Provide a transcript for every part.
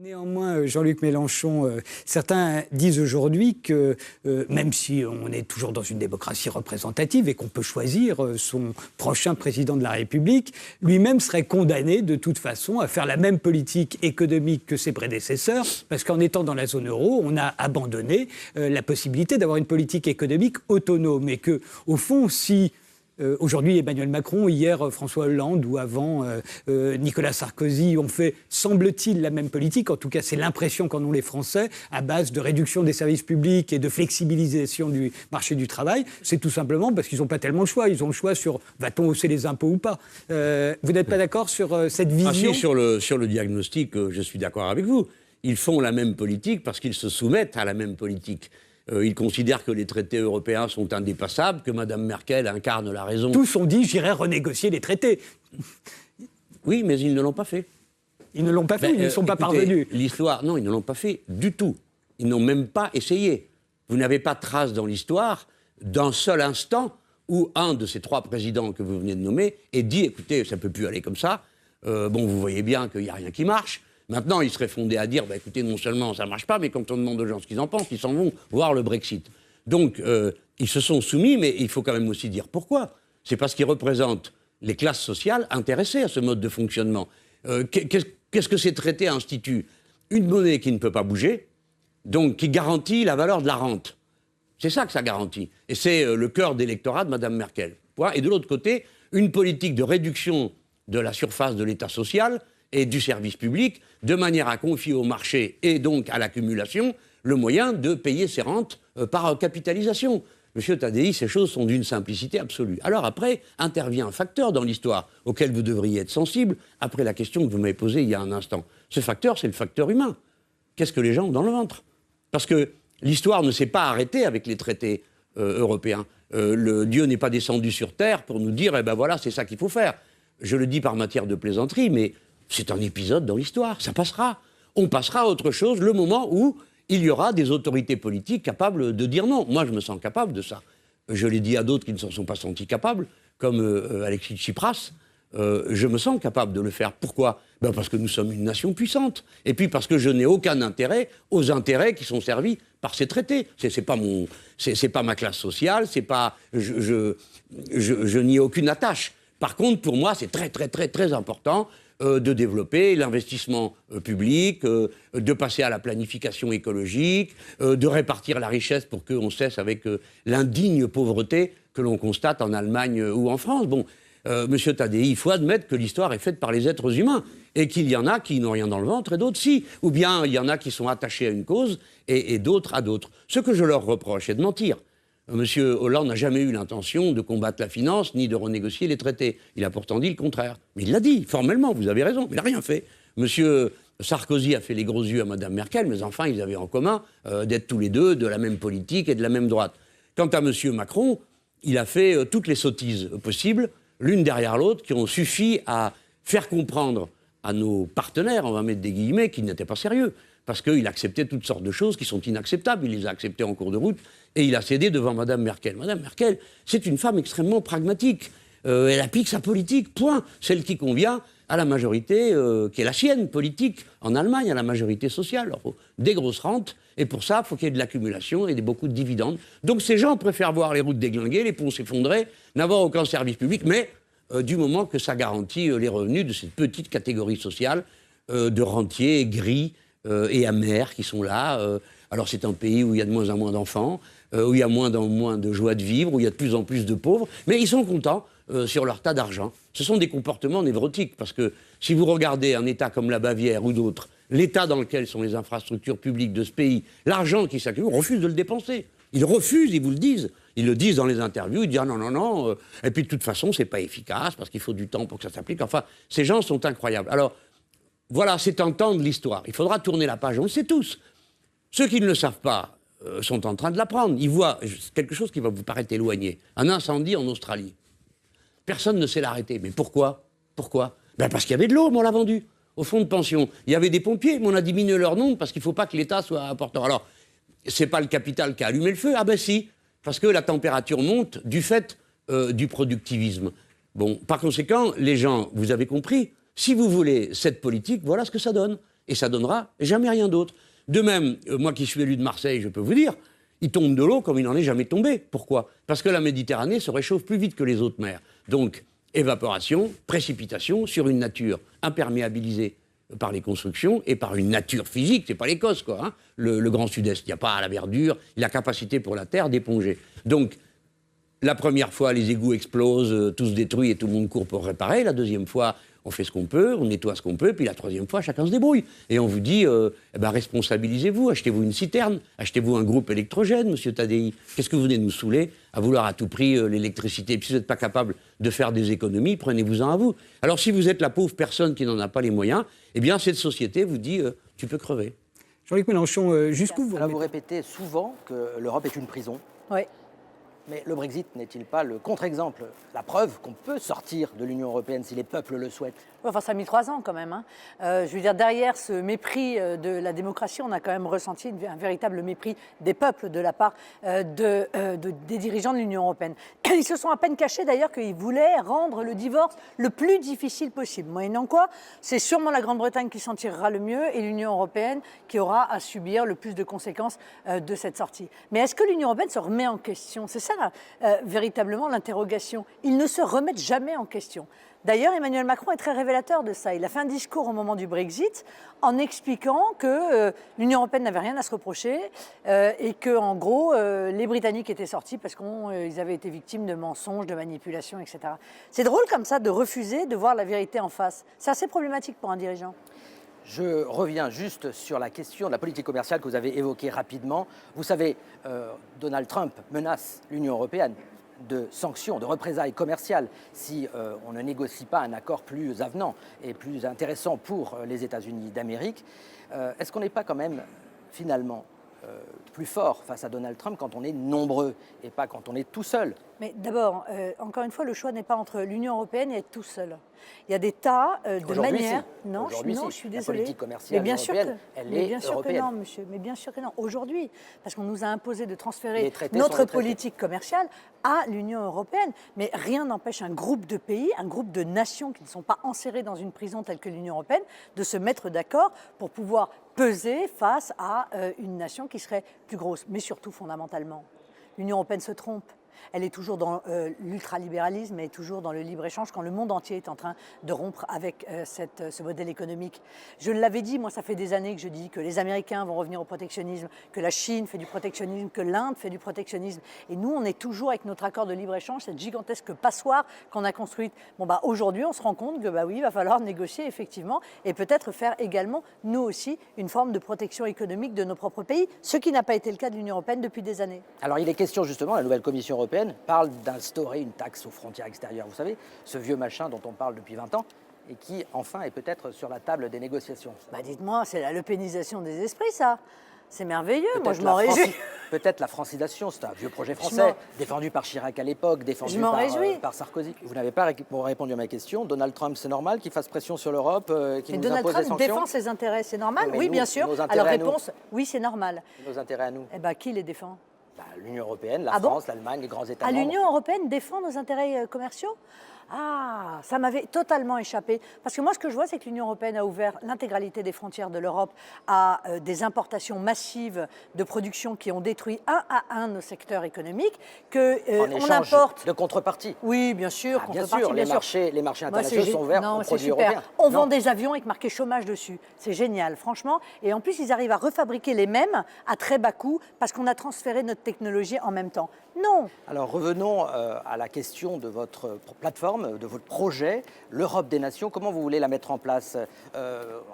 Néanmoins, Jean-Luc Mélenchon, certains disent aujourd'hui que même si on est toujours dans une démocratie représentative et qu'on peut choisir son prochain président de la République, lui-même serait condamné de toute façon à faire la même politique économique que ses prédécesseurs, parce qu'en étant dans la zone euro, on a abandonné la possibilité d'avoir une politique économique autonome. Et que, au fond, si aujourd'hui, Emmanuel Macron, hier François Hollande ou avant Nicolas Sarkozy ont fait, semble-t-il, la même politique. En tout cas, c'est l'impression qu'en ont les Français, à base de réduction des services publics et de flexibilisation du marché du travail. C'est tout simplement parce qu'ils n'ont pas tellement le choix. Ils ont le choix sur va-t-on hausser les impôts ou pas. Vous n'êtes pas d'accord sur cette vision ? Si, sur le diagnostic, je suis d'accord avec vous. Ils font la même politique parce qu'ils se soumettent à la même politique. Ils considèrent que les traités européens sont indépassables, que Mme Merkel incarne la raison. Tous ont dit « j'irai renégocier les traités ». Oui, mais ils ne l'ont pas fait. Ils ne l'ont pas fait, ils ne sont pas parvenus. L'histoire, non, ils ne l'ont pas fait du tout. Ils n'ont même pas essayé. Vous n'avez pas trace dans l'histoire d'un seul instant où un de ces trois présidents que vous venez de nommer ait dit « écoutez, ça ne peut plus aller comme ça, vous voyez bien qu'il n'y a rien qui marche ». Maintenant, il serait fondé à dire, écoutez, non seulement ça ne marche pas, mais quand on demande aux gens ce qu'ils en pensent, ils s'en vont voir le Brexit. Donc, ils se sont soumis, mais il faut quand même aussi dire pourquoi. C'est parce qu'ils représentent les classes sociales intéressées à ce mode de fonctionnement. Qu'est-ce que ces traités instituent ? Une monnaie qui ne peut pas bouger, donc qui garantit la valeur de la rente. C'est ça que ça garantit. Et c'est le cœur d'électorat de Mme Merkel. Et de l'autre côté, une politique de réduction de la surface de l'État social et du service public, de manière à confier au marché et donc à l'accumulation le moyen de payer ses rentes par capitalisation. Monsieur Tadei, ces choses sont d'une simplicité absolue. Alors après, intervient un facteur dans l'histoire auquel vous devriez être sensible, après la question que vous m'avez posée il y a un instant. Ce facteur, c'est le facteur humain. Qu'est-ce que les gens ont dans le ventre ? Parce que l'histoire ne s'est pas arrêtée avec les traités européens. Dieu n'est pas descendu sur terre pour nous dire, voilà, c'est ça qu'il faut faire. Je le dis par matière de plaisanterie, mais c'est un épisode dans l'histoire, ça passera. On passera à autre chose le moment où il y aura des autorités politiques capables de dire non. Moi, je me sens capable de ça. Je l'ai dit à d'autres qui ne s'en sont pas sentis capables, comme Alexis Tsipras. Je me sens capable de le faire. Pourquoi ? Parce que nous sommes une nation puissante. Et puis parce que je n'ai aucun intérêt aux intérêts qui sont servis par ces traités. C'est pas ma classe sociale, c'est pas... Je n'y ai aucune attache. Par contre, pour moi, c'est très, très, très, très important de développer l'investissement public, de passer à la planification écologique, de répartir la richesse pour qu'on cesse avec l'indigne pauvreté que l'on constate en Allemagne ou en France. Monsieur Tadei, il faut admettre que l'histoire est faite par les êtres humains et qu'il y en a qui n'ont rien dans le ventre et d'autres si. Ou bien il y en a qui sont attachés à une cause et d'autres à d'autres. Ce que je leur reproche, c'est de mentir. Monsieur Hollande n'a jamais eu l'intention de combattre la finance ni de renégocier les traités. Il a pourtant dit le contraire. Mais il l'a dit, formellement, vous avez raison, mais il n'a rien fait. Monsieur Sarkozy a fait les gros yeux à Mme Merkel, mais enfin, ils avaient en commun d'être tous les deux de la même politique et de la même droite. Quant à monsieur Macron, il a fait toutes les sottises possibles, l'une derrière l'autre, qui ont suffi à faire comprendre à nos partenaires, on va mettre des guillemets, qu'ils n'étaient pas sérieux. Parce qu'il acceptait toutes sortes de choses qui sont inacceptables. Il les a acceptées en cours de route et il a cédé devant Mme Merkel. Mme Merkel, c'est une femme extrêmement pragmatique. Elle applique sa politique, point. Celle qui convient à la majorité qui est la sienne, politique, en Allemagne, à la majorité sociale. Alors, faut des grosses rentes et pour ça, il faut qu'il y ait de l'accumulation et beaucoup de dividendes. Donc ces gens préfèrent voir les routes déglinguer, les ponts s'effondrer, n'avoir aucun service public, mais du moment que ça garantit les revenus de cette petite catégorie sociale de rentiers gris, et amers qui sont là. Alors c'est un pays où il y a de moins en moins d'enfants, où il y a moins en moins de joie de vivre, où il y a de plus en plus de pauvres, mais ils sont contents sur leur tas d'argent. Ce sont des comportements névrotiques, parce que si vous regardez un État comme la Bavière ou d'autres, l'état dans lequel sont les infrastructures publiques de ce pays, l'argent qui s'accumule, on refuse de le dépenser. Ils refusent, ils vous le disent. Ils le disent dans les interviews, ils disent « non. Et puis de toute façon, c'est pas efficace, parce qu'il faut du temps pour que ça s'applique. Enfin, ces gens sont incroyables. Alors, voilà, c'est un temps de l'histoire. Il faudra tourner la page, on le sait tous. Ceux qui ne le savent pas sont en train de l'apprendre. Ils voient quelque chose qui va vous paraître éloigné. Un incendie en Australie. Personne ne sait l'arrêter. Mais pourquoi ? Parce qu'il y avait de l'eau, mais on l'a vendu. Au fonds de pension, il y avait des pompiers, mais on a diminué leur nombre parce qu'il ne faut pas que l'État soit important. Alors, c'est pas le capital qui a allumé le feu ? Ah ben si, parce que la température monte du fait du productivisme. Par conséquent, les gens, vous avez compris, si vous voulez cette politique, voilà ce que ça donne. et ça donnera jamais rien d'autre. De même, moi qui suis élu de Marseille, je peux vous dire, il tombe de l'eau comme il n'en est jamais tombé. Pourquoi? Parce que la Méditerranée se réchauffe plus vite que les autres mers. Donc, évaporation, précipitation sur une nature imperméabilisée par les constructions et par une nature physique, c'est pas l'Écosse, quoi. Hein. Le Grand Sud-Est, il n'y a pas la verdure, la capacité pour la Terre d'éponger. Donc, la première fois, les égouts explosent, tout se détruit et tout le monde court pour réparer. La deuxième fois, on fait ce qu'on peut, on nettoie ce qu'on peut. Puis la troisième fois, chacun se débrouille. Et on vous dit, responsabilisez-vous, achetez-vous une citerne, achetez-vous un groupe électrogène, monsieur Tadei. Qu'est-ce que vous venez de nous saouler à vouloir à tout prix l'électricité? Et puis si vous n'êtes pas capable de faire des économies, prenez-vous-en à vous. Alors si vous êtes la pauvre personne qui n'en a pas les moyens, eh bien cette société vous dit, tu peux crever. Jean-Luc Mélenchon, jusqu'où vous... Alors vous répétez souvent que l'Europe est une prison. Oui. Mais le Brexit n'est-il pas le contre-exemple, la preuve qu'on peut sortir de l'Union européenne si les peuples le souhaitent? Enfin, ça a mis 3 ans quand même. Hein. Je veux dire, derrière ce mépris de la démocratie, on a quand même ressenti un véritable mépris des peuples de la part des dirigeants de l'Union européenne. Ils se sont à peine cachés d'ailleurs qu'ils voulaient rendre le divorce le plus difficile possible. Moyennant quoi, c'est sûrement la Grande-Bretagne qui s'en tirera le mieux et l'Union européenne qui aura à subir le plus de conséquences de cette sortie. Mais est-ce que l'Union européenne se remet en question? C'est ça véritablement l'interrogation. Ils ne se remettent jamais en question. D'ailleurs, Emmanuel Macron est très révélateur de ça. Il a fait un discours au moment du Brexit en expliquant que l'Union européenne n'avait rien à se reprocher et que, en gros, les Britanniques étaient sortis parce qu'ils avaient été victimes de mensonges, de manipulations, etc. C'est drôle comme ça de refuser de voir la vérité en face. C'est assez problématique pour un dirigeant. Je reviens juste sur la question de la politique commerciale que vous avez évoquée rapidement. Vous savez, Donald Trump menace l'Union européenne de sanctions, de représailles commerciales si on ne négocie pas un accord plus avenant et plus intéressant pour les États-Unis d'Amérique. Est-ce qu'on n'est pas quand même finalement plus fort face à Donald Trump quand on est nombreux et pas quand on est tout seul? Mais d'abord, encore une fois, le choix n'est pas entre l'Union européenne et être tout seul. Il y a des tas de manières. Non, je suis désolée. La politique commerciale européenne, elle est européenne. Que non, monsieur. Mais bien sûr que non. Aujourd'hui, parce qu'on nous a imposé de transférer notre politique commerciale à l'Union européenne. Mais rien n'empêche un groupe de pays, un groupe de nations qui ne sont pas enserrés dans une prison telle que l'Union européenne, de se mettre d'accord pour pouvoir peser face à une nation qui serait plus grosse. Mais surtout, fondamentalement, l'Union européenne se trompe. Elle est toujours dans l'ultralibéralisme, elle est toujours dans le libre-échange quand le monde entier est en train de rompre avec ce modèle économique. Je l'avais dit, moi ça fait des années que je dis que les Américains vont revenir au protectionnisme, que la Chine fait du protectionnisme, que l'Inde fait du protectionnisme. Et nous, on est toujours avec notre accord de libre-échange, cette gigantesque passoire qu'on a construite. Aujourd'hui, on se rend compte que oui, il va falloir négocier effectivement et peut-être faire également, nous aussi, une forme de protection économique de nos propres pays, ce qui n'a pas été le cas de l'Union européenne depuis des années. Alors il est question justement, la nouvelle Commission européenne parle d'instaurer une taxe aux frontières extérieures. Vous savez, ce vieux machin dont on parle depuis 20 ans et qui, enfin, est peut-être sur la table des négociations. Dites-moi, c'est la lepénisation des esprits, ça. C'est merveilleux, moi je m'en réjouis. Peut-être la francisation, c'est un vieux projet français, défendu par Chirac à l'époque, défendu par Sarkozy. Vous n'avez pas répondu à ma question. Donald Trump, c'est normal qu'il fasse pression sur l'Europe, qu'il nous impose des sanctions? Donald Trump défend ses intérêts, c'est normal? Oui, bien sûr. Alors réponse, oui, c'est normal. Nos intérêts à nous? Qui les défend? L'Union européenne, la France, l'Allemagne, les grands États membres. L'Union européenne défend nos intérêts commerciaux? Ah, ça m'avait totalement échappé. Parce que moi, ce que je vois, c'est que l'Union européenne a ouvert l'intégralité des frontières de l'Europe à des importations massives de production qui ont détruit un à un nos secteurs économiques. On importe. De contrepartie. Oui, bien sûr. Bien sûr, les marchés internationaux sont ouverts aux produits européens. On vend des avions avec marqué chômage dessus. C'est génial, franchement. Et en plus, ils arrivent à refabriquer les mêmes à très bas coût parce qu'on a transféré notre technologie en même temps. Non. Alors revenons à la question de votre plateforme, de votre projet, l'Europe des nations. Comment vous voulez la mettre en place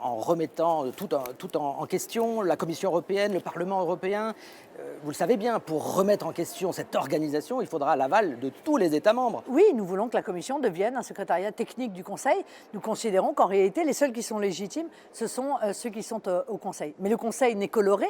en remettant tout en question, la Commission européenne, le Parlement européen? Vous le savez bien, pour remettre en question cette organisation, il faudra l'aval de tous les États membres. Oui, nous voulons que la Commission devienne un secrétariat technique du Conseil. Nous considérons qu'en réalité, les seuls qui sont légitimes, ce sont ceux qui sont au Conseil. Mais le Conseil n'est coloré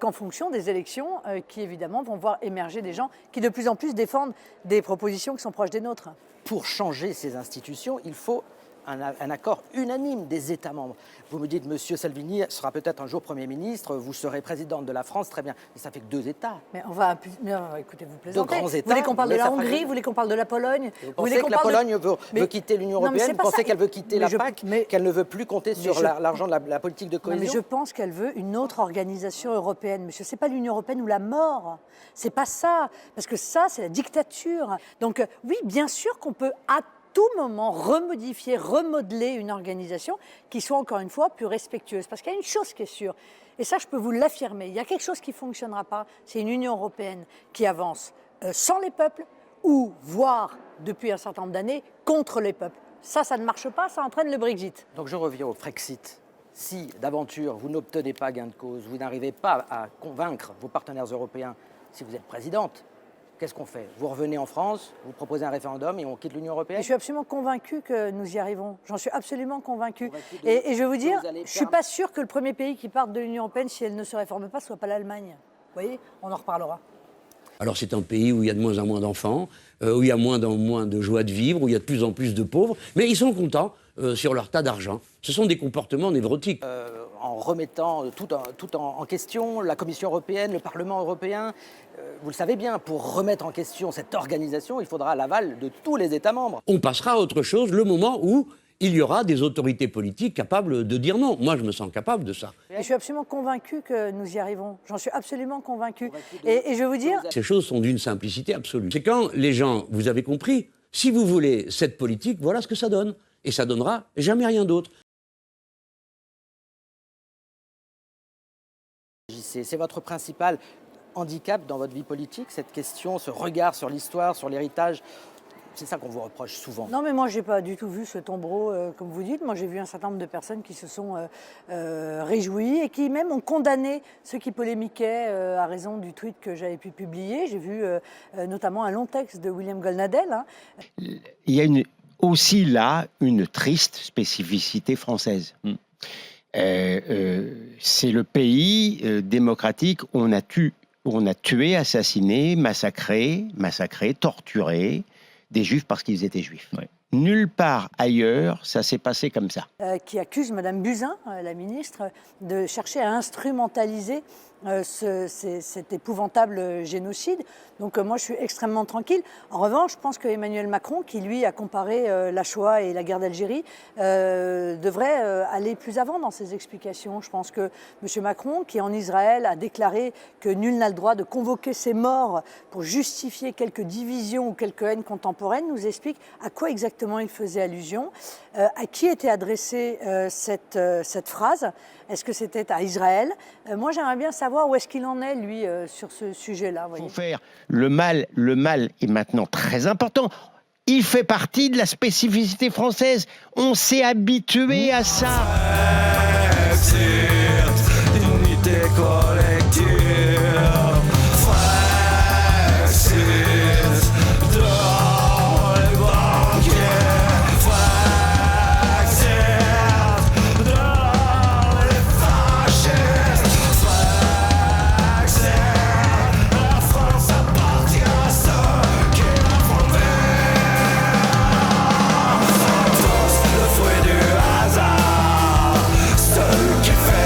qu'en fonction des élections qui, évidemment, vont voir émerger des gens qui, de plus en plus, défendent des propositions qui sont proches des nôtres. Pour changer ces institutions, il faut un accord unanime des États membres. Vous me dites, M. Salvini sera peut-être un jour Premier ministre, vous serez présidente de la France, très bien. Mais ça fait que 2 États. Mais on va... Non, écoutez, vous plaisantez. 2 grands États. Vous voulez qu'on parle de la Hongrie, vous voulez qu'on parle de la Pologne. Vous pensez que la Pologne veut quitter l'Union européenne? Vous pensez qu'elle veut quitter la PAC, qu'elle ne veut plus compter sur l'argent de la politique de cohésion? Non, mais je pense qu'elle veut une autre organisation européenne, monsieur. C'est pas l'Union européenne ou la mort. C'est pas ça. Parce que ça, c'est la dictature. Donc, oui, bien sûr qu'on peut à tout moment remodifier, remodeler une organisation qui soit encore une fois plus respectueuse. Parce qu'il y a une chose qui est sûre, et ça je peux vous l'affirmer, il y a quelque chose qui ne fonctionnera pas, c'est une Union européenne qui avance sans les peuples ou, voire depuis un certain nombre d'années, contre les peuples. Ça ne marche pas, ça entraîne le Brexit. Donc je reviens au Frexit. Si d'aventure vous n'obtenez pas gain de cause, vous n'arrivez pas à convaincre vos partenaires européens, si vous êtes présidente, qu'est-ce qu'on fait? Vous revenez en France, vous proposez un référendum et on quitte l'Union européenne? Je suis absolument convaincue que nous y arrivons. J'en suis absolument convaincue. Et je vais vous dire, je ne suis pas sûre que le premier pays qui parte de l'Union européenne, si elle ne se réforme pas, ne soit pas l'Allemagne. Vous voyez, on en reparlera. Alors c'est un pays où il y a de moins en moins d'enfants, où il y a moins en moins de joie de vivre, où il y a de plus en plus de pauvres, mais ils sont contents sur leur tas d'argent. Ce sont des comportements névrotiques. En remettant tout en question, la Commission européenne, le Parlement européen, vous le savez bien, pour remettre en question cette organisation, il faudra l'aval de tous les États membres. On passera à autre chose le moment où il y aura des autorités politiques capables de dire non. Moi, je me sens capable de ça. Je suis absolument convaincue que nous y arrivons. J'en suis absolument convaincue. Et je vais vous dire... Ces choses sont d'une simplicité absolue. C'est quand les gens, vous avez compris, si vous voulez cette politique, voilà ce que ça donne. Et ça donnera jamais rien d'autre. C'est votre principal handicap dans votre vie politique, cette question, ce regard sur l'histoire, sur l'héritage. C'est ça qu'on vous reproche souvent. Non, mais moi, je n'ai pas du tout vu ce tombereau, comme vous dites. Moi, j'ai vu un certain nombre de personnes qui se sont réjouies et qui même ont condamné ceux qui polémiquaient à raison du tweet que j'avais pu publier. J'ai vu notamment un long texte de William Goldnadel. Hein. Il y a aussi là une triste spécificité française. C'est le pays démocratique où on a tué, assassiné, massacré, torturé des juifs parce qu'ils étaient juifs. Ouais. Nulle part ailleurs, ça s'est passé comme ça. Qui accuse Mme Buzyn, la ministre, de chercher à instrumentaliser cet épouvantable génocide. Donc moi, je suis extrêmement tranquille. En revanche, je pense qu'Emmanuel Macron, qui lui a comparé la Shoah et la guerre d'Algérie, devrait aller plus avant dans ses explications. Je pense que M. Macron, qui en Israël a déclaré que nul n'a le droit de convoquer ses morts pour justifier quelques divisions ou quelques haines contemporaines, nous explique à quoi exactement il faisait allusion, à qui était adressée cette phrase. Est-ce que c'était à Israël? Moi, j'aimerais bien savoir où est-ce qu'il en est, lui, sur ce sujet-là. Il faut faire le mal est maintenant très important. Il fait partie de la spécificité française. On s'est habitué à ça. Unité collective.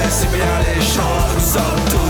C'est bien les gens, nous sommes tous